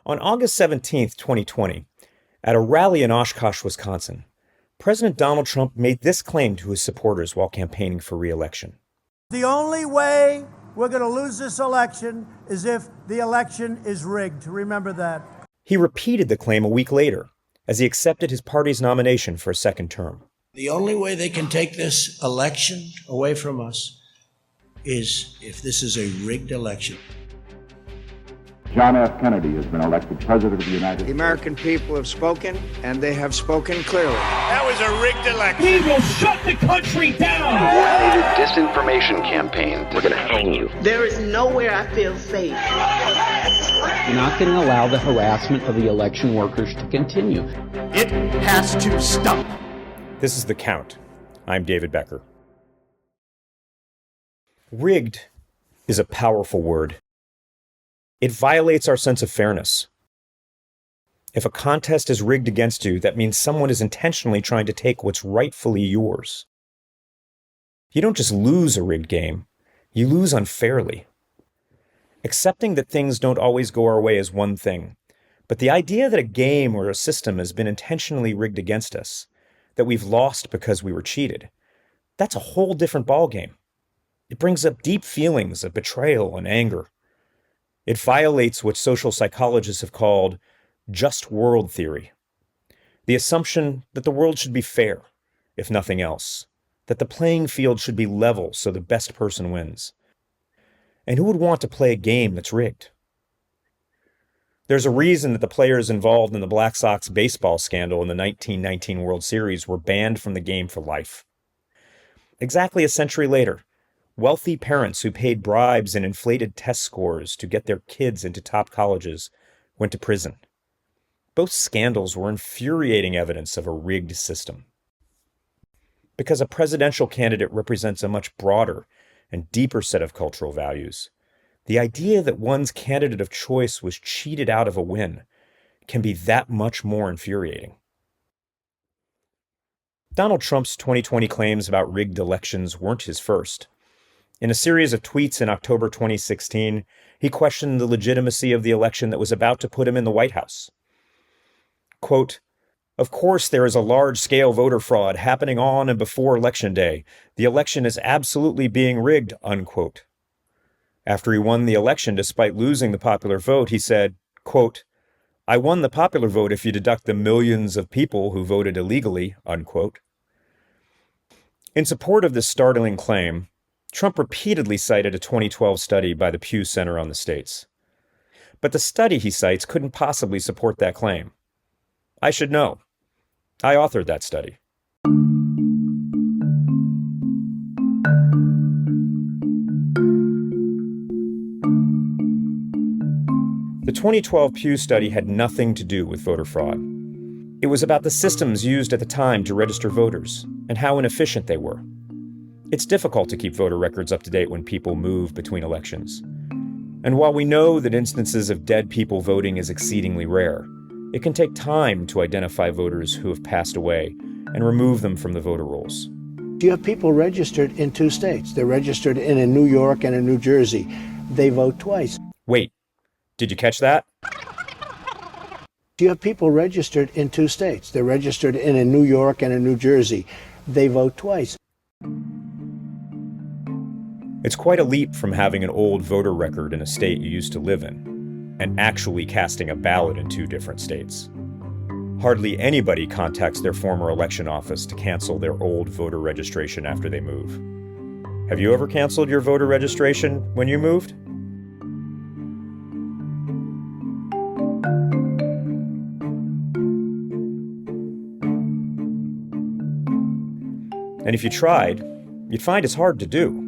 On August 17, 2020, at a rally in Oshkosh, Wisconsin, President Donald Trump made this claim to his supporters while campaigning for re-election. The only way we're going to lose this election is if the election is rigged. Remember that. He repeated the claim a week later as he accepted his party's nomination for a second term. The only way they can take this election away from us is if this is a rigged election. John F. Kennedy has been elected President of the United States. The American people have spoken, and they have spoken clearly. That was a rigged election. We will shut the country down. A disinformation campaign. We're going to hang you. There is nowhere I feel safe. You're not going to allow the harassment of the election workers to continue. It has to stop. This is The Count. I'm David Becker. Rigged is a powerful word. It violates our sense of fairness. If a contest is rigged against you, that means someone is intentionally trying to take what's rightfully yours. You don't just lose a rigged game, you lose unfairly. Accepting that things don't always go our way is one thing, but the idea that a game or a system has been intentionally rigged against us, that we've lost because we were cheated, that's a whole different ballgame. It brings up deep feelings of betrayal and anger. It violates what social psychologists have called just world theory, the assumption that the world should be fair, if nothing else, that the playing field should be level so the best person wins. And who would want to play a game that's rigged? There's a reason that the players involved in the Black Sox baseball scandal in the 1919 World Series were banned from the game for life. Exactly a century later, wealthy parents who paid bribes and inflated test scores to get their kids into top colleges went to prison. Both scandals were infuriating evidence of a rigged system. Because a presidential candidate represents a much broader and deeper set of cultural values, the idea that one's candidate of choice was cheated out of a win can be that much more infuriating. Donald Trump's 2020 claims about rigged elections weren't his first. In a series of tweets in October 2016, he questioned the legitimacy of the election that was about to put him in the White House. Quote, "Of course there is a large-scale voter fraud happening on and before Election Day. The election is absolutely being rigged," unquote. After he won the election despite losing the popular vote, he said, quote, "I won the popular vote if you deduct the millions of people who voted illegally," unquote. In support of this startling claim, Trump repeatedly cited a 2012 study by the Pew Center on the States. But the study he cites couldn't possibly support that claim. I should know. I authored that study. The 2012 Pew study had nothing to do with voter fraud. It was about the systems used at the time to register voters and how inefficient they were. It's difficult to keep voter records up to date when people move between elections. And while we know that instances of dead people voting is exceedingly rare, it can take time to identify voters who have passed away and remove them from the voter rolls. You have people registered in 2 states. They're registered in New York and in New Jersey. They vote twice. Wait, did you catch that? You have people registered in 2 states. They're registered in New York and in New Jersey. They vote twice. It's quite a leap from having an old voter record in a state you used to live in and actually casting a ballot in 2 different states. Hardly anybody contacts their former election office to cancel their old voter registration after they move. Have you ever canceled your voter registration when you moved? And if you tried, you'd find it's hard to do.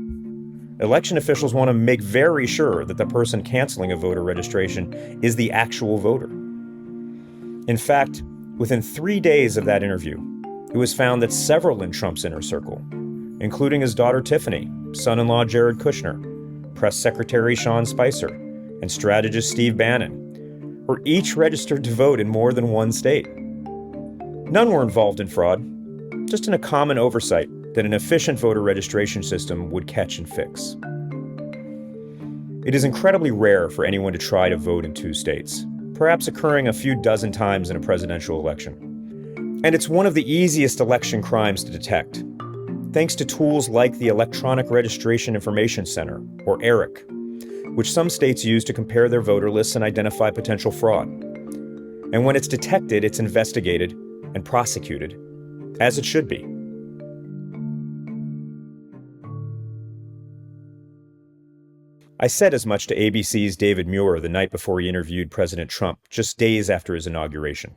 Election officials want to make very sure that the person canceling a voter registration is the actual voter. In fact, within 3 days of that interview, it was found that several in Trump's inner circle, including his daughter Tiffany, son-in-law Jared Kushner, press secretary Sean Spicer, and strategist Steve Bannon, were each registered to vote in more than 1 state. None were involved in fraud, just in a common oversight that an efficient voter registration system would catch and fix. It is incredibly rare for anyone to try to vote in 2 states, perhaps occurring a few dozen times in a presidential election. And it's one of the easiest election crimes to detect, thanks to tools like the Electronic Registration Information Center, or ERIC, which some states use to compare their voter lists and identify potential fraud. And when it's detected, it's investigated and prosecuted, as it should be. I said as much to ABC's David Muir the night before he interviewed President Trump, just days after his inauguration.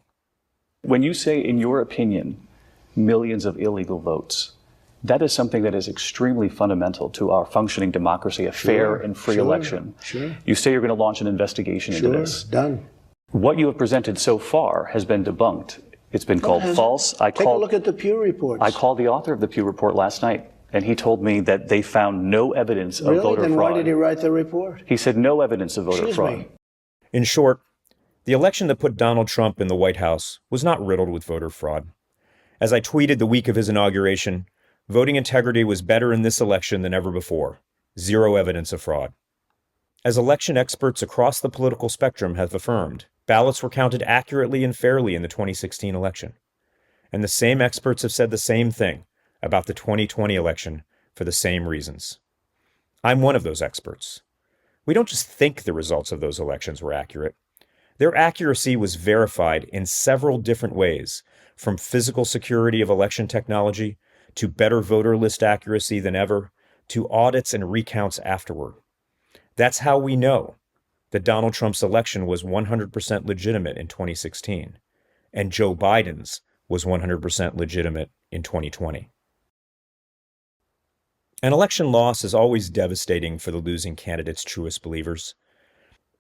When you say, in your opinion, millions of illegal votes, that is something that is extremely fundamental to our functioning democracy, a fair and free election. Sure. You say you're going to launch an investigation into this. Done. What you have presented so far has been debunked. It's been called false. Take a look at the Pew reports. I called the author of the Pew report last night, and he told me that they found no evidence of voter Then fraud. why did he write the report? He said no evidence of voter fraud. In short, the election that put Donald Trump in the White House was not riddled with voter fraud. As I tweeted the week of his inauguration, voting integrity was better in this election than ever before. Zero evidence of fraud. As election experts across the political spectrum have affirmed, ballots were counted accurately and fairly in the 2016 election. And the same experts have said the same thing about the 2020 election for the same reasons. I'm one of those experts. We don't just think the results of those elections were accurate. Their accuracy was verified in several different ways, from physical security of election technology to better voter list accuracy than ever, to audits and recounts afterward. That's how we know that Donald Trump's election was 100% legitimate in 2016, and Joe Biden's was 100% legitimate in 2020. An election loss is always devastating for the losing candidate's truest believers.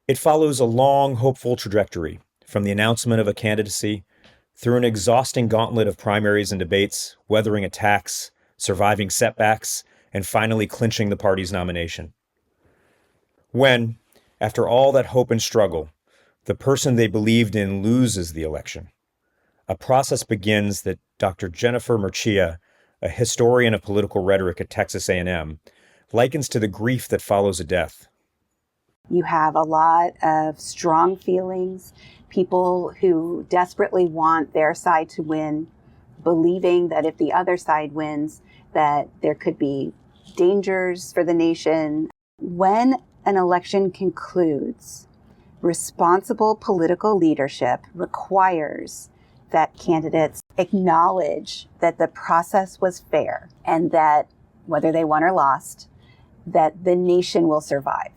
It follows a long, hopeful trajectory from the announcement of a candidacy through an exhausting gauntlet of primaries and debates, weathering attacks, surviving setbacks, and finally clinching the party's nomination. When, after all that hope and struggle, the person they believed in loses the election, a process begins that Dr. Jennifer Mercieca, a historian of political rhetoric at Texas A&M, likens to the grief that follows a death. You have a lot of strong feelings, people who desperately want their side to win, believing that if the other side wins, that there could be dangers for the nation. When an election concludes, responsible political leadership requires that candidates acknowledge that the process was fair and that, whether they won or lost, that the nation will survive.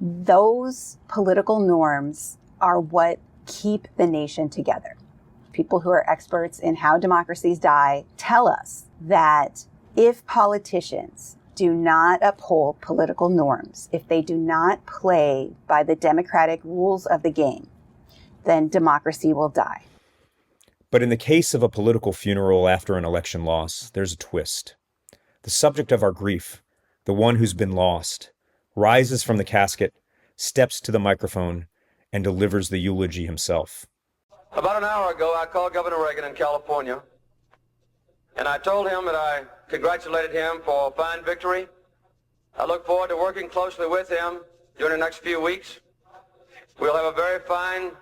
Those political norms are what keep the nation together. People who are experts in how democracies die tell us that if politicians do not uphold political norms, if they do not play by the democratic rules of the game, then democracy will die. But in the case of a political funeral after an election loss, there's a twist. The subject of our grief, the one who's been lost, rises from the casket, steps to the microphone, and delivers the eulogy himself. About an hour ago, I called Governor Reagan in California, and I told him that I congratulated him for a fine victory. I look forward to working closely with him during the next few weeks. We'll have a very fine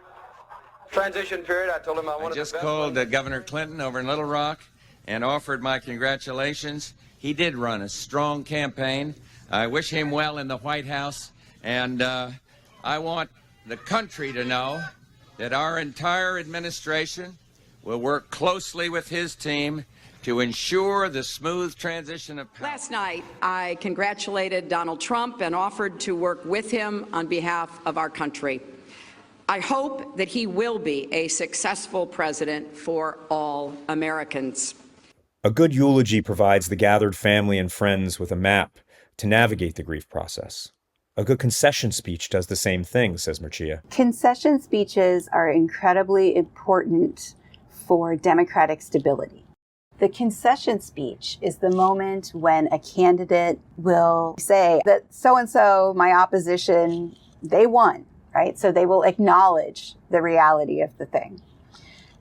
transition period. I told him I just called Governor Clinton over in Little Rock and offered my congratulations. He did run a strong campaign. I wish him well in the White House, and I want the country to know that our entire administration will work closely with his team to ensure the smooth transition of power. Last night, I congratulated Donald Trump and offered to work with him on behalf of our country. I hope that he will be a successful president for all Americans. A good eulogy provides the gathered family and friends with a map to navigate the grief process. A good concession speech does the same thing, says Mercieca. Concession speeches are incredibly important for democratic stability. The concession speech is the moment when a candidate will say that so-and-so, my opposition, they won, right? So they will acknowledge the reality of the thing.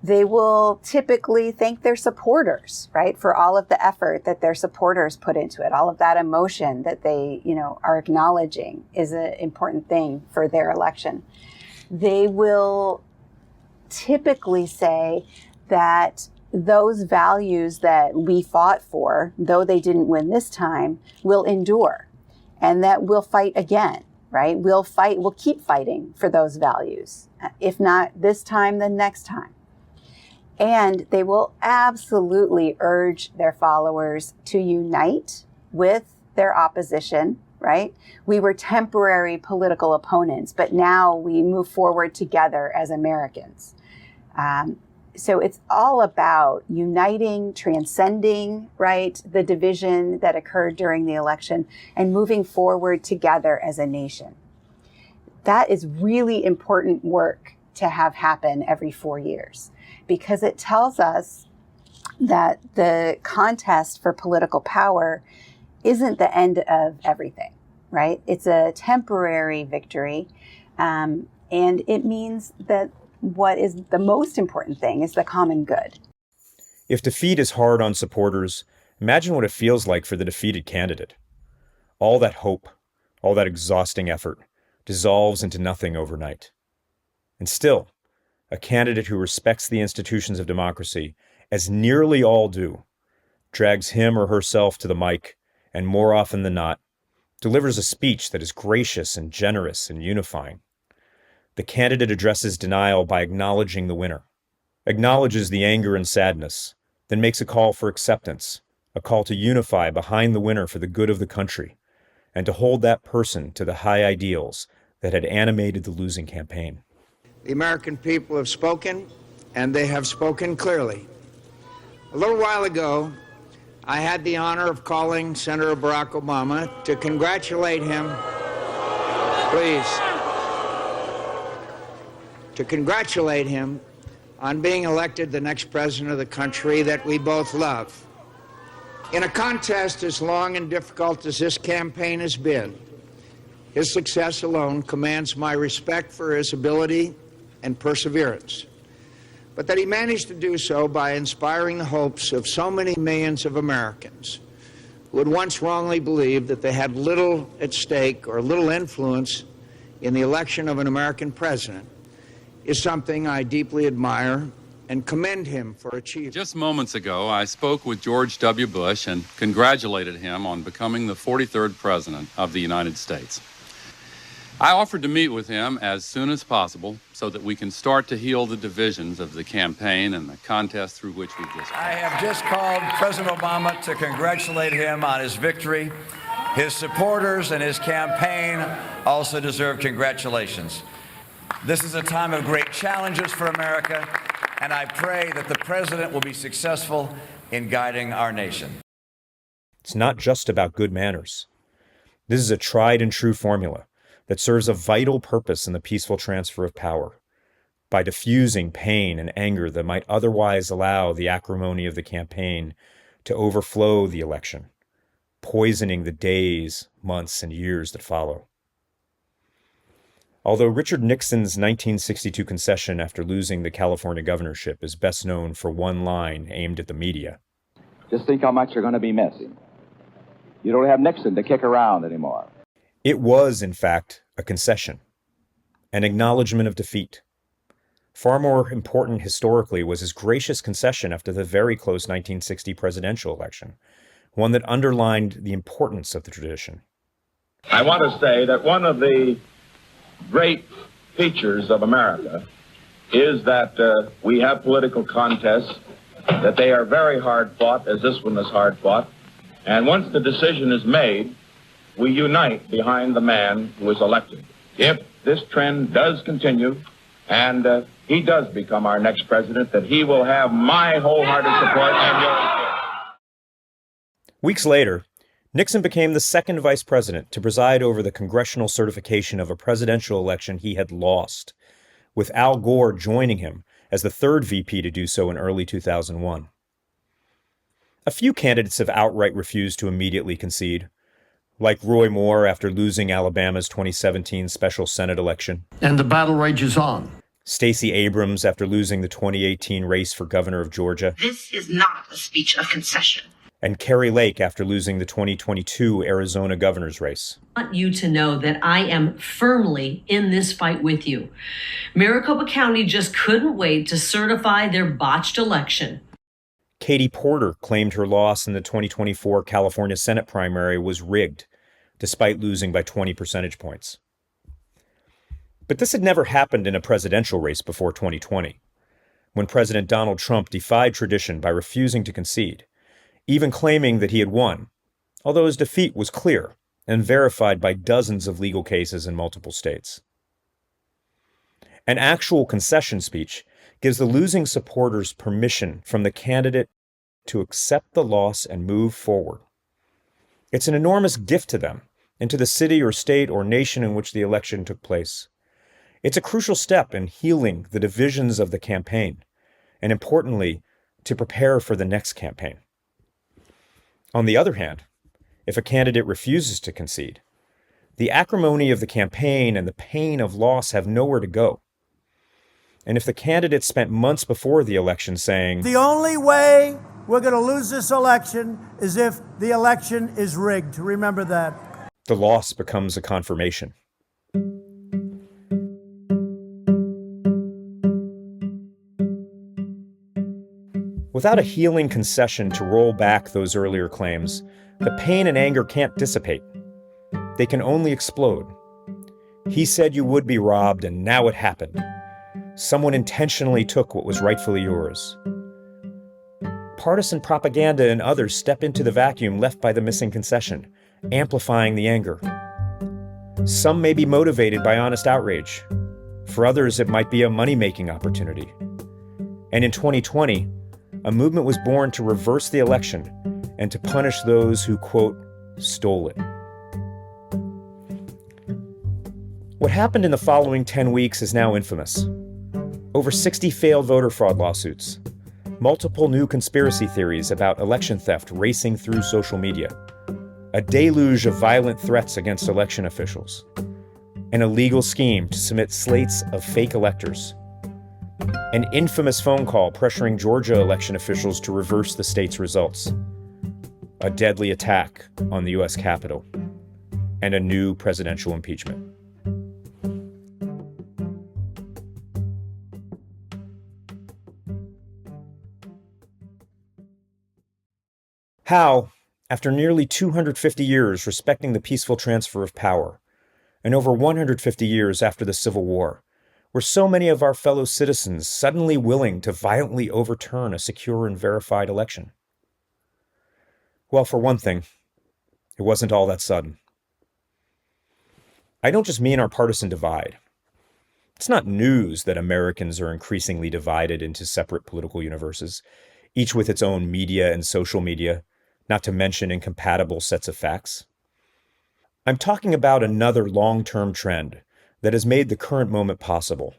They will typically thank their supporters, right, for all of the effort that their supporters put into it. All of that emotion that they, are acknowledging is an important thing for their election. they will typically say that those values that we fought for, though they didn't win this time, will endure, and that we'll fight again, right? We'll keep fighting for those values. If not this time, then next time. And they will absolutely urge their followers to unite with their opposition, right? We were temporary political opponents, but now we move forward together as Americans. So it's all about uniting, transcending, right, the division that occurred during the election and moving forward together as a nation. That is really important work to have happen every 4 years, because it tells us that the contest for political power isn't the end of everything, right? It's a temporary victory, and it means that what is the most important thing is the common good. If defeat is hard on supporters, imagine what it feels like for the defeated candidate. All that hope, all that exhausting effort dissolves into nothing overnight. And still, a candidate who respects the institutions of democracy, as nearly all do, drags him or herself to the mic, and more often than not, delivers a speech that is gracious and generous and unifying. The candidate addresses denial by acknowledging the winner, acknowledges the anger and sadness, then makes a call for acceptance, a call to unify behind the winner for the good of the country, and to hold that person to the high ideals that had animated the losing campaign. The American people have spoken, and they have spoken clearly. A little while ago, I had the honor of calling Senator Barack Obama to congratulate him. Please. To congratulate him on being elected the next president of the country that we both love. In a contest as long and difficult as this campaign has been, his success alone commands my respect for his ability and perseverance, but that he managed to do so by inspiring the hopes of so many millions of Americans who had once wrongly believed that they had little at stake or little influence in the election of an American president is something I deeply admire and commend him for achieving. Just moments ago, I spoke with George W. Bush and congratulated him on becoming the 43rd President of the United States. I offered to meet with him as soon as possible so that we can start to heal the divisions of the campaign and the contest through which we just I have just called President Obama to congratulate him on his victory. His supporters and his campaign also deserve congratulations. This is a time of great challenges for America, and I pray that the president will be successful in guiding our nation. It's not just about good manners. This is a tried and true formula that serves a vital purpose in the peaceful transfer of power, by diffusing pain and anger that might otherwise allow the acrimony of the campaign to overflow the election, poisoning the days, months, and years that follow. Although Richard Nixon's 1962 concession after losing the California governorship is best known for one line aimed at the media. Just think how much you're going to be missing. You don't have Nixon to kick around anymore. It was, in fact, a concession, an acknowledgement of defeat. Far more important historically was his gracious concession after the very close 1960 presidential election, one that underlined the importance of the tradition. I want to say that one of the great features of America is that we have political contests, that they are very hard fought, as this one is hard fought, and once the decision is made, we unite behind the man who is elected. If this trend does continue and he does become our next president, that he will have my wholehearted support and yours. Weeks later, Nixon became the second vice president to preside over the congressional certification of a presidential election he had lost, with Al Gore joining him as the third VP to do so in early 2001. A few candidates have outright refused to immediately concede, like Roy Moore after losing Alabama's 2017 special Senate election. And the battle rages on. Stacey Abrams after losing the 2018 race for governor of Georgia. This is not a speech of concession. and Kari Lake after losing the 2022 Arizona governor's race. I want you to know that I am firmly in this fight with you. Maricopa County just couldn't wait to certify their botched election. Katie Porter claimed her loss in the 2024 California Senate primary was rigged, despite losing by 20 percentage points. But this had never happened in a presidential race before 2020, when President Donald Trump defied tradition by refusing to concede, even claiming that he had won, although his defeat was clear and verified by dozens of legal cases in multiple states. An actual concession speech gives the losing supporters permission from the candidate to accept the loss and move forward. It's an enormous gift to them and to the city or state or nation in which the election took place. It's a crucial step in healing the divisions of the campaign, and importantly, to prepare for the next campaign. On the other hand, if a candidate refuses to concede, the acrimony of the campaign and the pain of loss have nowhere to go. And if the candidate spent months before the election saying, "The only way we're going to lose this election is if the election is rigged," remember that. the loss becomes a confirmation. Without a healing concession to roll back those earlier claims, the pain and anger can't dissipate. They can only explode. He said you would be robbed, and now it happened. Someone intentionally took what was rightfully yours. Partisan propaganda and others step into the vacuum left by the missing concession, amplifying the anger. Some may be motivated by honest outrage. For others, it might be a money-making opportunity. And in 2020, a movement was born to reverse the election and to punish those who, quote, stole it. What happened in the following 10 weeks is now infamous. Over 60 failed voter fraud lawsuits, multiple new conspiracy theories about election theft racing through social media, a deluge of violent threats against election officials, an illegal scheme to submit slates of fake electors, an infamous phone call pressuring Georgia election officials to reverse the state's results, a deadly attack on the U.S. Capitol, and a new presidential impeachment. How, after nearly 250 years respecting the peaceful transfer of power, and over 150 years after the Civil War, were so many of our fellow citizens suddenly willing to violently overturn a secure and verified election? Well, for one thing, it wasn't all that sudden. I don't just mean our partisan divide. It's not news that Americans are increasingly divided into separate political universes, each with its own media and social media, not to mention incompatible sets of facts. I'm talking about another long-term trend that has made the current moment possible,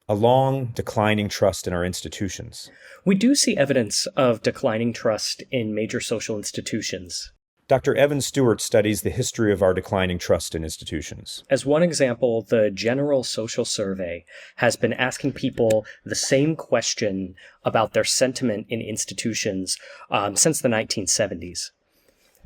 a long declining trust in our institutions. We do see evidence of declining trust in major social institutions. Dr. Evan Stewart studies the history of our declining trust in institutions. As one example, the General Social Survey has been asking people the same question about their sentiment in institutions since the 1970s.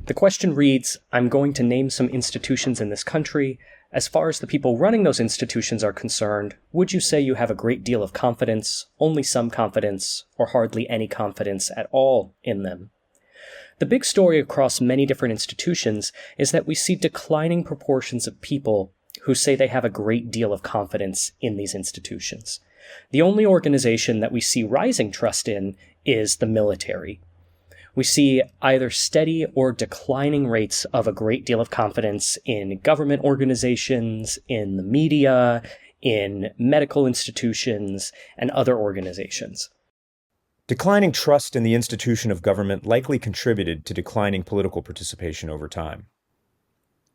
The question reads, I'm going to name some institutions in this country. As far as the people running those institutions are concerned, would you say you have a great deal of confidence, only some confidence, or hardly any confidence at all in them? The big story across many different institutions is that we see declining proportions of people who say they have a great deal of confidence in these institutions. The only organization that we see rising trust in is the military. We see either steady or declining rates of a great deal of confidence in government organizations, in the media, in medical institutions, and other organizations. Declining trust in the institution of government likely contributed to declining political participation over time.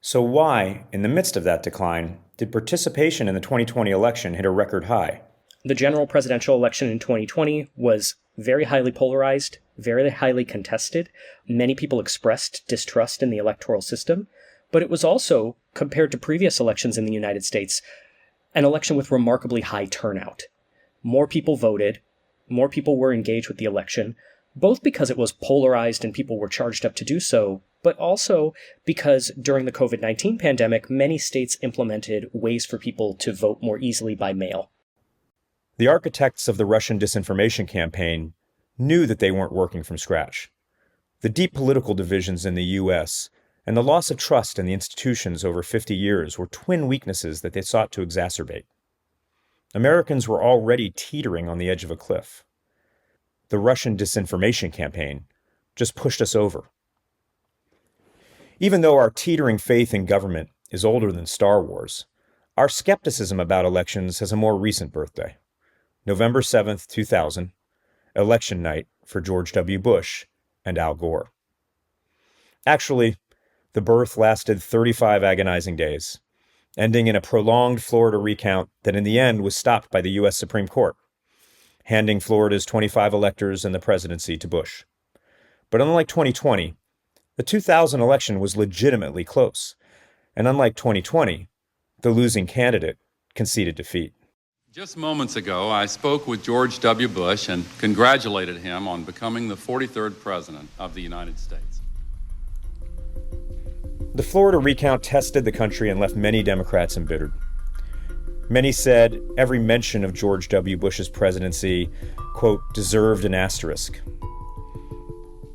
So why, in the midst of that decline, did participation in the 2020 election hit a record high? The general presidential election in 2020 was very highly polarized, very highly contested. Many people expressed distrust in the electoral system, but it was also, compared to previous elections in the United States, an election with remarkably high turnout. More people voted, more people were engaged with the election, both because it was polarized and people were charged up to do so, but also because during the COVID-19 pandemic, many states implemented ways for people to vote more easily by mail. The architects of the Russian disinformation campaign knew that they weren't working from scratch. The deep political divisions in the U.S. and the loss of trust in the institutions over 50 years were twin weaknesses that they sought to exacerbate. Americans were already teetering on the edge of a cliff. The Russian disinformation campaign just pushed us over. Even though our teetering faith in government is older than Star Wars, our skepticism about elections has a more recent birthday. November 7th, 2000, election night for George W. Bush and Al Gore. Actually, the birth lasted 35 agonizing days, ending in a prolonged Florida recount that in the end was stopped by the U.S. Supreme Court, handing Florida's 25 electors and the presidency to Bush. But unlike 2020, the 2000 election was legitimately close, and unlike 2020, the losing candidate conceded defeat. Just moments ago, I spoke with George W. Bush and congratulated him on becoming the 43rd President of the United States. The Florida recount tested the country and left many Democrats embittered. Many said every mention of George W. Bush's presidency, quote, deserved an asterisk.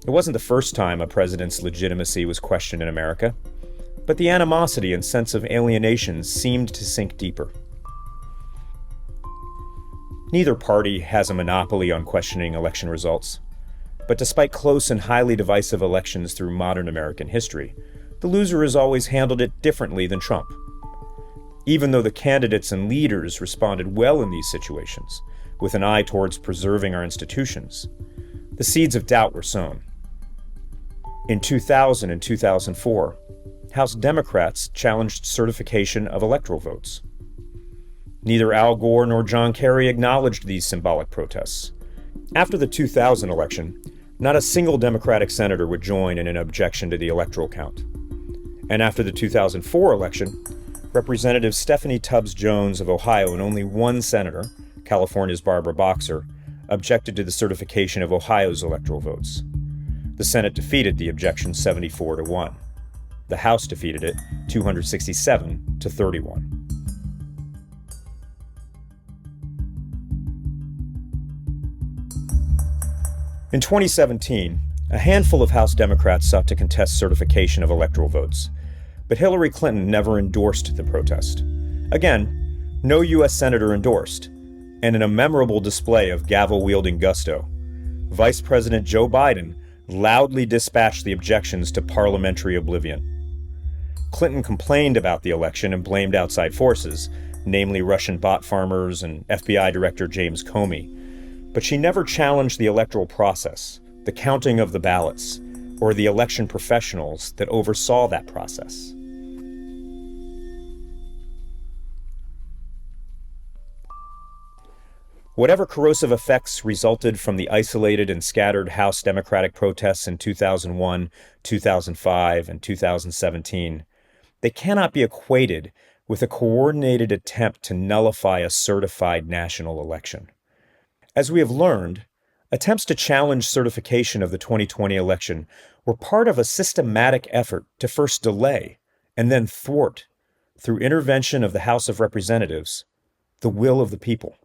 It wasn't the first time a president's legitimacy was questioned in America, but the animosity and sense of alienation seemed to sink deeper. Neither party has a monopoly on questioning election results, but despite close and highly divisive elections through modern American history, the loser has always handled it differently than Trump. Even though the candidates and leaders responded well in these situations, with an eye towards preserving our institutions, the seeds of doubt were sown. In 2000 and 2004, House Democrats challenged certification of electoral votes. Neither Al Gore nor John Kerry acknowledged these symbolic protests. After the 2000 election, not a single Democratic senator would join in an objection to the electoral count. And after the 2004 election, Representative Stephanie Tubbs Jones of Ohio and only one senator, California's Barbara Boxer, objected to the certification of Ohio's electoral votes. The Senate defeated the objection 74-1. The House defeated it 267-31. In 2017, a handful of House Democrats sought to contest certification of electoral votes, but Hillary Clinton never endorsed the protest. Again, no U.S. senator endorsed, and in a memorable display of gavel-wielding gusto, Vice President Joe Biden loudly dispatched the objections to parliamentary oblivion. Clinton complained about the election and blamed outside forces, namely Russian bot farmers and FBI Director James Comey, but she never challenged the electoral process, the counting of the ballots, or the election professionals that oversaw that process. Whatever corrosive effects resulted from the isolated and scattered House Democratic protests in 2001, 2005, and 2017, they cannot be equated with a coordinated attempt to nullify a certified national election. As we have learned, attempts to challenge certification of the 2020 election were part of a systematic effort to first delay and then thwart, through intervention of the House of Representatives, the will of the people.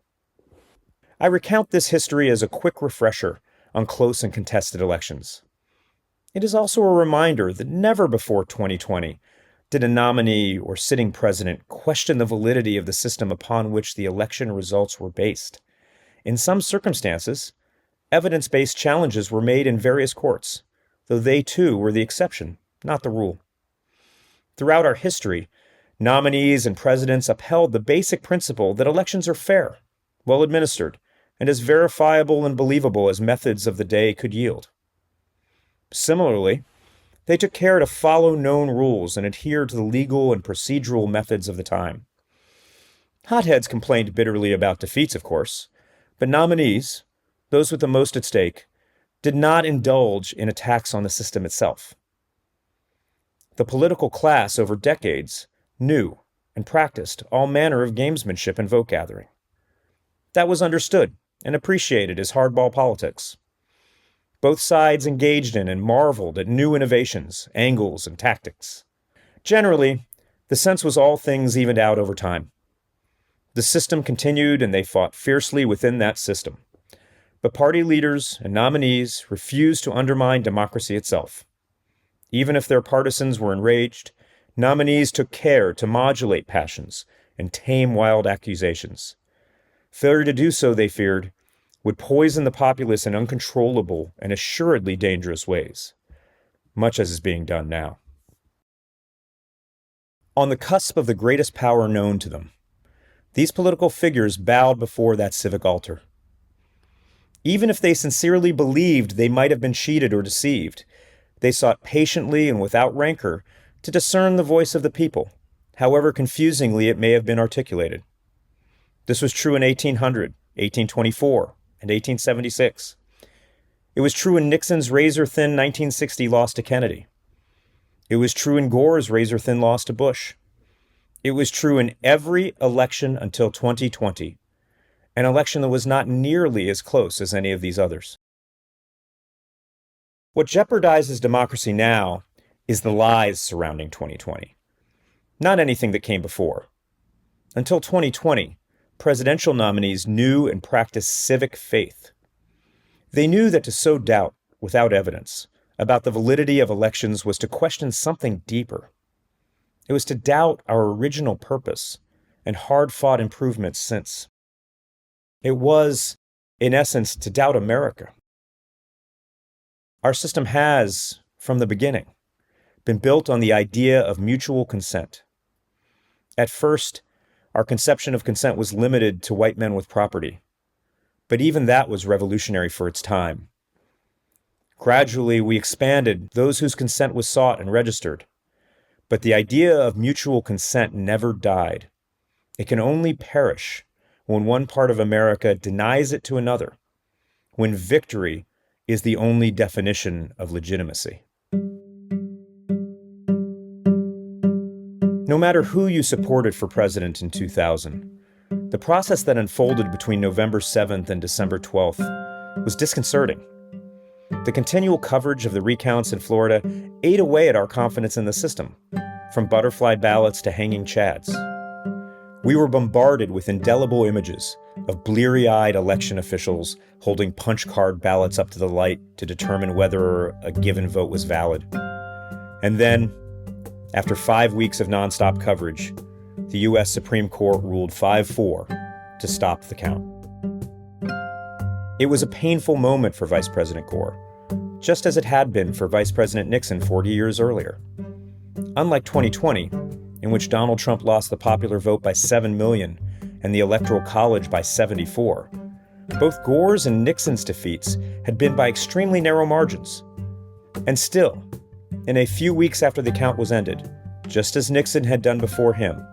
I recount this history as a quick refresher on close and contested elections. It is also a reminder that never before 2020 did a nominee or sitting president question the validity of the system upon which the election results were based. In some circumstances, evidence-based challenges were made in various courts, though they too were the exception, not the rule. Throughout our history, nominees and presidents upheld the basic principle that elections are fair, well administered, and as verifiable and believable as methods of the day could yield. Similarly, they took care to follow known rules and adhere to the legal and procedural methods of the time. Hotheads complained bitterly about defeats, of course, but nominees, those with the most at stake, did not indulge in attacks on the system itself. The political class over decades knew and practiced all manner of gamesmanship and vote gathering. That was understood and appreciated as hardball politics. Both sides engaged in and marveled at new innovations, angles, and tactics. Generally, the sense was all things evened out over time. The system continued, and they fought fiercely within that system. But party leaders and nominees refused to undermine democracy itself. Even if their partisans were enraged, nominees took care to modulate passions and tame wild accusations. Failure to do so, they feared, would poison the populace in uncontrollable and assuredly dangerous ways, much as is being done now. On the cusp of the greatest power known to them, these political figures bowed before that civic altar. Even if they sincerely believed they might have been cheated or deceived, they sought patiently and without rancor to discern the voice of the people, however confusingly it may have been articulated. This was true in 1800, 1824, and 1876. It was true in Nixon's razor-thin 1960 loss to Kennedy. It was true in Gore's razor-thin loss to Bush. It was true in every election until 2020, an election that was not nearly as close as any of these others. What jeopardizes democracy now is the lies surrounding 2020, not anything that came before. Until 2020, presidential nominees knew and practiced civic faith. They knew that to sow doubt without evidence about the validity of elections was to question something deeper. It was to doubt our original purpose and hard-fought improvements since. It was, in essence, to doubt America. Our system has, from the beginning, been built on the idea of mutual consent. At first, our conception of consent was limited to white men with property, but even that was revolutionary for its time. Gradually, we expanded those whose consent was sought and registered, but the idea of mutual consent never died. It can only perish when one part of America denies it to another, when victory is the only definition of legitimacy. No matter who you supported for president in 2000, the process that unfolded between November 7th and December 12th was disconcerting. The continual coverage of the recounts in Florida ate away at our confidence in the system, from butterfly ballots to hanging chads. We were bombarded with indelible images of bleary-eyed election officials holding punch card ballots up to the light to determine whether a given vote was valid. And then, after 5 weeks of nonstop coverage, the U.S. Supreme Court ruled 5-4 to stop the count. It was a painful moment for Vice President Gore, just as it had been for Vice President Nixon 40 years earlier. Unlike 2020, in which Donald Trump lost the popular vote by 7 million and the Electoral College by 74, both Gore's and Nixon's defeats had been by extremely narrow margins. And still, in a few weeks after the count was ended, just as Nixon had done before him,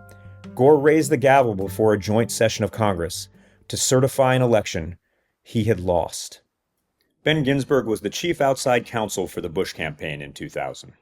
Gore raised the gavel before a joint session of Congress to certify an election he had lost. Ben Ginsberg was the chief outside counsel for the Bush campaign in 2000.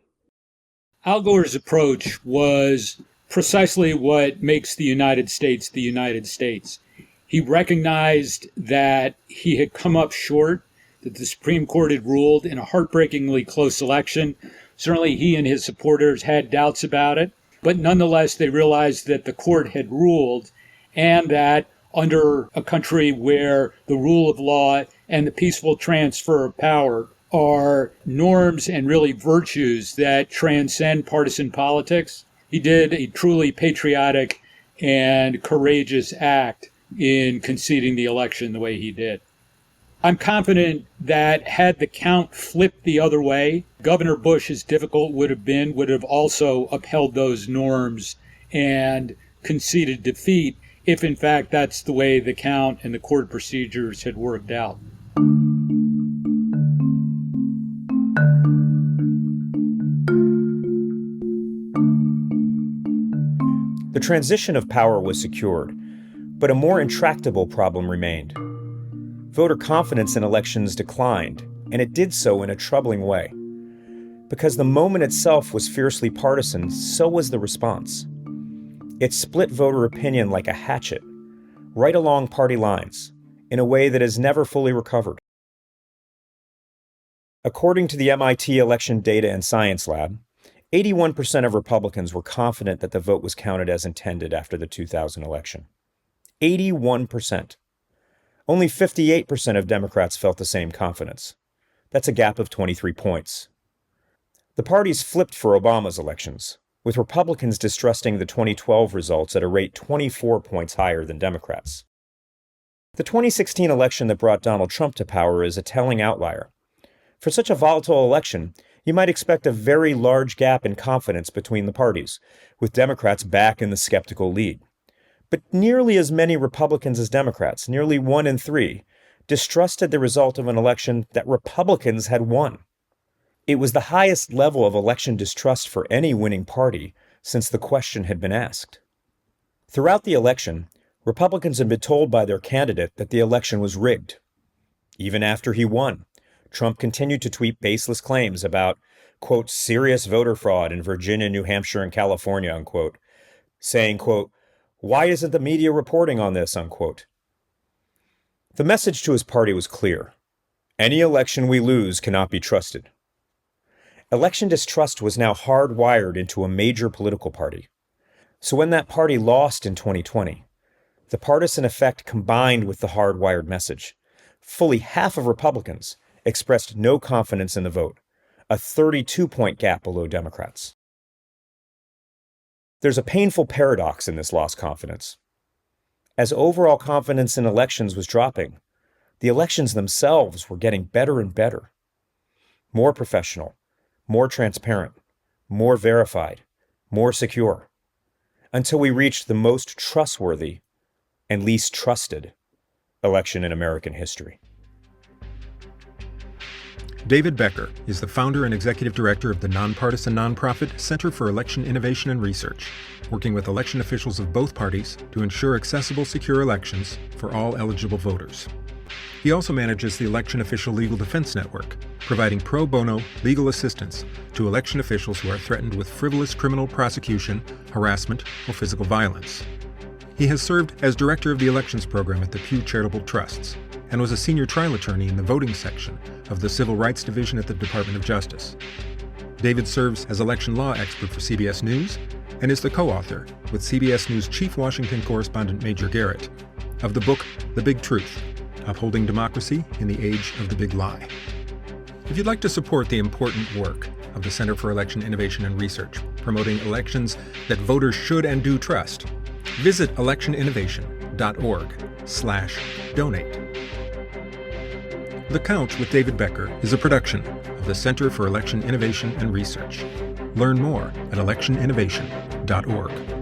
Al Gore's approach was precisely what makes the United States the United States. He recognized that he had come up short, that the Supreme Court had ruled in a heartbreakingly close election. Certainly he and his supporters had doubts about it, but nonetheless they realized that the court had ruled, and that under a country where the rule of law and the peaceful transfer of power are norms and really virtues that transcend partisan politics, he did a truly patriotic and courageous act in conceding the election the way he did. I'm confident that had the count flipped the other way, Governor Bush, as difficult would have also upheld those norms and conceded defeat if in fact that's the way the count and the court procedures had worked out. The transition of power was secured, but a more intractable problem remained. Voter confidence in elections declined, and it did so in a troubling way. Because the moment itself was fiercely partisan, so was the response. It split voter opinion like a hatchet, right along party lines, in a way that has never fully recovered. According to the MIT Election Data and Science Lab, 81% of Republicans were confident that the vote was counted as intended after the 2000 election. 81%. Only 58% of Democrats felt the same confidence. That's a gap of 23 points. The parties flipped for Obama's elections, with Republicans distrusting the 2012 results at a rate 24 points higher than Democrats. The 2016 election that brought Donald Trump to power is a telling outlier. For such a volatile election, you might expect a very large gap in confidence between the parties, with Democrats back in the skeptical lead. But nearly as many Republicans as Democrats, nearly 1 in 3, distrusted the result of an election that Republicans had won. It was the highest level of election distrust for any winning party since the question had been asked. Throughout the election, Republicans had been told by their candidate that the election was rigged. Even after he won, Trump continued to tweet baseless claims about, quote, serious voter fraud in Virginia, New Hampshire, and California, unquote, saying, quote, why isn't the media reporting on this, unquote? The message to his party was clear. Any election we lose cannot be trusted. Election distrust was now hardwired into a major political party. So when that party lost in 2020, the partisan effect combined with the hardwired message. Fully half of Republicans expressed no confidence in the vote, a 32-point gap below Democrats. There's a painful paradox in this lost confidence. As overall confidence in elections was dropping, the elections themselves were getting better and better. More professional, more transparent, more verified, more secure, until we reached the most trustworthy and least trusted election in American history. David Becker is the founder and executive director of the nonpartisan nonprofit Center for Election Innovation and Research, working with election officials of both parties to ensure accessible, secure elections for all eligible voters. He also manages the Election Official Legal Defense Network, providing pro bono legal assistance to election officials who are threatened with frivolous criminal prosecution, harassment, or physical violence. He has served as director of the elections program at the Pew Charitable Trusts and was a senior trial attorney in the voting section of the Civil Rights Division at the Department of Justice. David serves as election law expert for CBS News and is the co-author, with CBS News chief Washington correspondent Major Garrett, of the book The Big Truth: Upholding Democracy in the Age of the Big Lie. If you'd like to support the important work of the Center for Election Innovation and Research, promoting elections that voters should and do trust, visit electioninnovation.org/donate. The Couch with David Becker is a production of the Center for Election Innovation and Research. Learn more at electioninnovation.org.